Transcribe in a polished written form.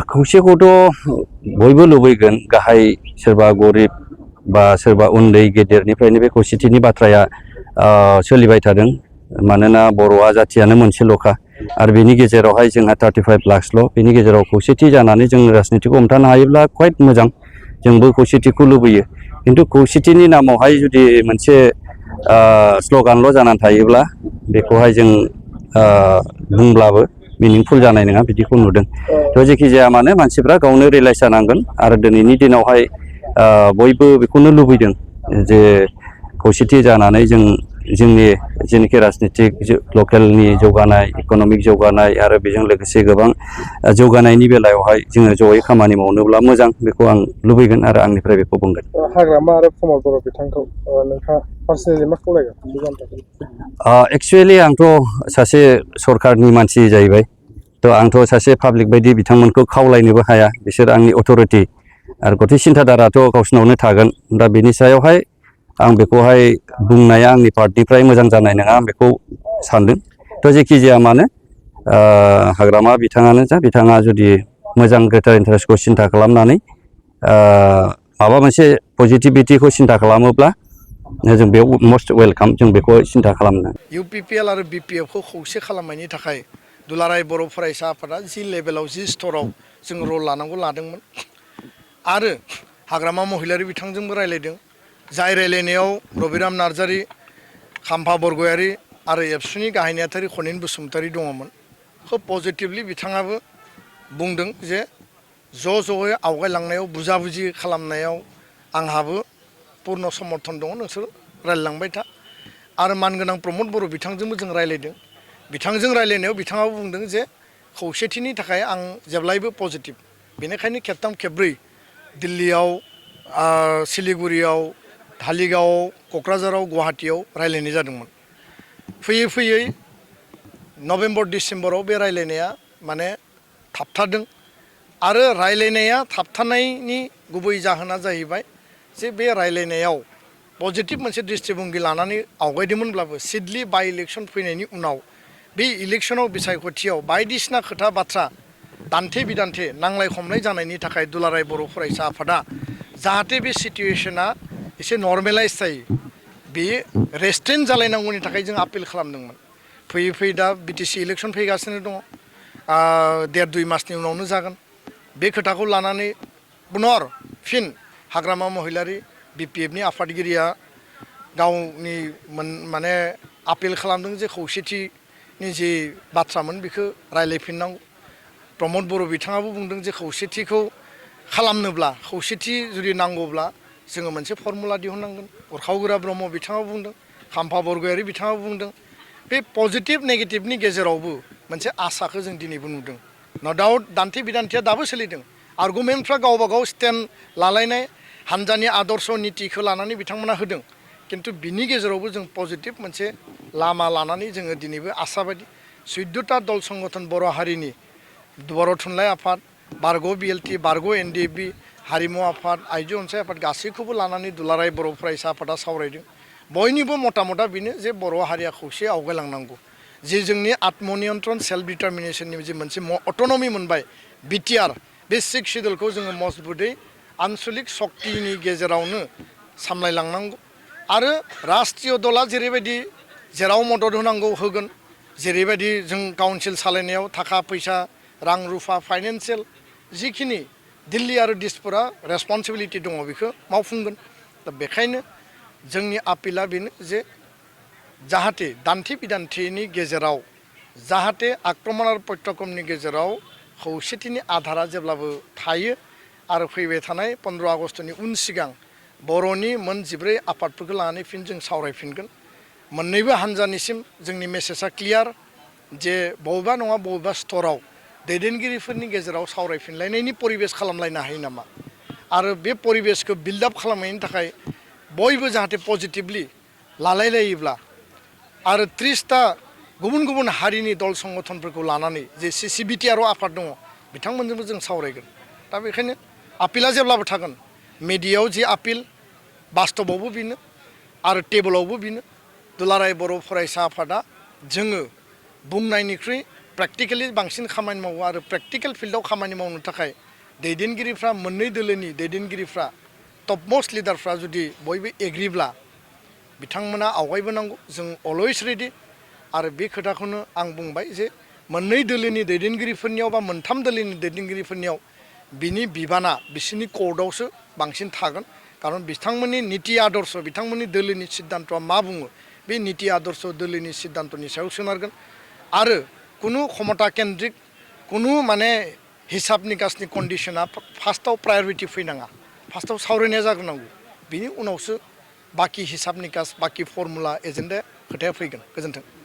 खौसेखौथ' बयबो लुबैगोन गाहाय सोरबा गरिब बा सोरबा उन्दै गेदेरनिफ्रायनो बे खौसेथिनि बाथ्राया सोलिबाय थादों मानोना बर'आ जाथियानो मोनसेल'खा आरो बेनि गेजेरावहाय जोंहा 35 लाखसल' बेनि गेजेराव खौसेथि जानानै जों राजनितिखौ हमथानो हायोब्ला क्वाइट मोजां जोंबो खौसेथिखौ लुबैयो खिन्थु खौसेथिनि नामावहाय जुदि मोनसे स्ल'गानल' जानानै थायोब्ला बेखौहाय जों बुंब्लाबो मिनिंफुल जानाय नङा बिदिखौ नुदों थ' जेखि जाया मानो मानसिफ्रा गावनो रियेलाइज जानांगोन आरो दिनैनि दिनावहाय बयबो बेखौनो लुबैदों जे खौसेथि जानानै जोंनि जेनोखि राजनितिक लकेलनि जौगानाय इक'नमिक जौगानाय आरो बेजों लोगोसे गोबां जौगानायनि बेलायावहाय जोङो जयै खामानि मावनोब्ला मोजां बेखौ आं लुबैगोन आरो आंनिफ्राय बेखौ बुंगोन। हाग्रामा आरो प्रमद बर' बिथांखौ नोंथाङा पार्सनेलि मा खावलायगोन? एक्सुवेलि आंथ' सासे सरकारनि मानसि जाहैबाय थ' आंथ' सासे पाब्लिक बायदि बिथांमोनखौ खावलायनोबो हाया बिसोर आंनि अथ'रिटि आरो गथै सिन्थाधाराथ' गावसिनावनो थागोन दा बेनि सायावहाय आं बेखौहाय बुंनाया आंनि पार्टनिफ्राय मोजां जानाय नङा आं बेखौ सानदों थ' जेखि जाया मानो हाग्रामा बिथाङानो जा बिथाङा जुदि मोजां ग्रेटार इन्टारेस्टखौ सिन्था खालामनानै माबा मोनसे पजिटिभिटिखौ सिन्था खालामोब्ला जों बेयाव मस्ट वेलकाम जों बेखौ सिन्था खालामनो। UPPL आरो BPF खौ खौसे खालामनायनि थाखाय दुलाराय बर' फरायसा आफादा जि लेभेलाव जि स्तराव जों रल लानांगौ लादोंमोन आरो हाग्रामा महिलारि बिथांजोंबो रायलायदों जाय रायलायनायाव रबिराम नार्जारि खाम्फा बरगयारि आरो एबसुनि गाहाय नेहाथारि खनिन बसुमतारी दङमोन खोब पजिटिभलि बिथाङाबो बुंदों जे ज'यै आवगायलांनायाव बुजाबुजि खालामनायाव आंहाबो पूर्ण समर्थन दङ नोंसोर रायलायलांबाय था आरो मानगोनां प्रमद बर' बिथांजोंबो जों रायलायदों बिथांजों रायलायनायाव बिथाङाबो बुंदों जे खौसेथिनि थाखाय आं जेब्लायबो पजिटिभ बेनिखायनो खेबथाम खेबब्रै दिल्लीयाव सिलिगुरियाव धालिगावआव क'क्राझाराव गुवाहाटीयाव रायलायनाय जादोंमोन फैयै फैयै नभेम्बर डिसेम्बराव बे रायलायनाया माने थाबथादों आरो रायलायनाया थाबथानायनि गुबै जाहोना जाहैबाय जे बे रायलायनायाव पजिटिभ मोनसे दृष्टिभंगि लानानै आवगायदोंमोनब्लाबो सिडलि बाइ इलेक्सन फैनायनि उनाव बे इलेक्सनाव बिसायख'थियाव बायदिसिना खोथा बाथ्रा दान्थे बिदान्थे नांलाय खमलाय जानायनि थाखाय दुलाराय बर' फरायसा आफादा जाहाथे बे सिटुवेसना एसे नर्मेलाइज जायो बे रेस्ट्रेन्ट जालायनांगौनि थाखाय जों आपिल खालामदोंमोन फैयै फैयै दा BTC इलेक्सन फैगासिनो दङ 1.5-2 मासनि उनावनो जागोन बे खोथाखौ लानानै पुनर फिन हाग्रामा महिलारि BPFनि आफादगिरिया गावनि माने आपिल खालामदों जे खौसेथिनि जे बाथ्रामोन बेखौ रायलायफिननांगौ प्रमद बर' बिथाङाबो बुंदों जे खौसेथिखौ खालामनोब्ला खौसेथि जुदि नांगौब्ला जोङो मोनसे फर्मुला दिहुननांगोन उरखावगोरा ब्रह्म बिथाङाबो बुंदों खाम्फा बरगयारि बिथाङाबो बुंदों बे पजिटिभ नेगेटिभनि गेजेरावबो मोनसे आसाखौ जों दिनैबो नुदों न' डाउट दान्थे बिदान्थेया दाबो सोलिदों आर्गुमेन्टफ्रा गावबा गाव स्टेन्ड लालायनाय हान्जानि आदर्श नितिखौ लानानै बिथांमोना होदों खिन्थु बिनि गेजेरावबो जों पजिटिभ मोनसे लामा लानानै जोङो दिनैबो आसाबादि 14टा दल संगठन बर' हारिनि बर' थुनलाइ आफाद बारग' BLT बारग' NDFB हारिमु आफाद आइजो अनसाय आफाद गासैखौबो लानानै दुलाराय बर' फरायसा आफादा सावरायदों बयनिबो मतामता बेनो जे बर' हारिया खौसे आवगायलांनांगौ जे जोंनि आत्मनियन्त्रण सेल्फ डिटारमिनेसननि जे मोनसे अट'नमि मोनबाय BTR बे 6 सिडुलखौ जोङो मजबुतै आनसलिक शक्तिनि गेजेरावनो सामलायलांनांगौ आरो राष्ट्रीय दला जेरैबायदि जेराव मदद होनांगौ होगोन जेरैबायदि जों काउन्सिल सालायनायाव थाखा फैसा रां रुफा फाइनान्सियेल जिखिनि दिल्ली आरो दिसपुरा रेसपन्सिबिलिटि दङ बेखौ मावफुंगोन दा बेखायनो जोंनि आपिला बेनो जे जाहाथे दान्थे बिदान्थेनि गेजेराव जाहाथे आक्रमण आरो प्रत्यक्रमनि गेजेराव खौसेथिनि आधारा जेब्लाबो थायो आरो फैबाय थानाय 15 आगस्टनि उन सिगां बर'नि मोन 14 आफादफोरखौ लानानै फिन जों सावरायफिनगोन मोननैबो हान्जानिसिम जोंनि मेसेजआ क्लियार जे बबेबा नङा बबेबा स्तराव दैदेनगिरिफोरनि गेजेराव सावरायफिनलायनायनि परिबेस खालामलायनो हायो नामा आरो बे परिबेसखौ बिल्डआप खालामनायनि थाखाय बयबो जाहाथे पजिटिभलि लालायलायोब्ला आरो 30टा गुबुन गुबुन हारिनि दल संगठनफोरखौ लानानै जे CCBTR आफाद दङ बिथांमोनजोंबो जों सावरायगोन दा बेखायनो आपिला जेब्लाबो थागोन मेडियायाव जे आपिल बास्तबावबो बेनो आरो टेबोलावबो बेनो दुलाराय बर' फरायसा आफादा जोङो बुंनायनिख्रुइ प्रेक्टिकेलि बांसिन खामानि मावो आरो प्रेक्टिकेल फिल्डआव खामानि मावनो थाखाय दैदेनगिरिफ्रा मोननै दोलोनि दैदेनगिरिफ्रा टप मोस्ट लिडारफ्रा जुदि बयबो एग्रिब्ला बिथांमोना आवगायबोनांगौ जों अलवेज रेडि आरो बे खोथाखौनो आं बुंबाय जे मोननै दोलोनि दैदेनगिरिफोरनियाव बा मोनथाम दोलोनि दैदेनगिरिफोरनियाव बिनि बिबाना बिसोरनि कर्टआवसो बांसिन थागोन खारन बिथांमोननि निति आदर्श बिथांमोननि दोलोनि सिद्धान्तआ मा बुङो बे निति आदर्श दोलोनि सिद्धान्तनि सायाव सोनारगोन आरो कुनु क्षमता केन्द्रिक कुनु माने हिसाब निकासनि कन्डिशना फार्स्टआव प्रायरिटि फैनाङा फार्स्टआव सावरायनाया जाग्रोनांगौ बिनि उनावसो बाखि हिसाब निकास बाखि फर्मुला एजेन्डा खोथाया फैगोन गोजोन्थों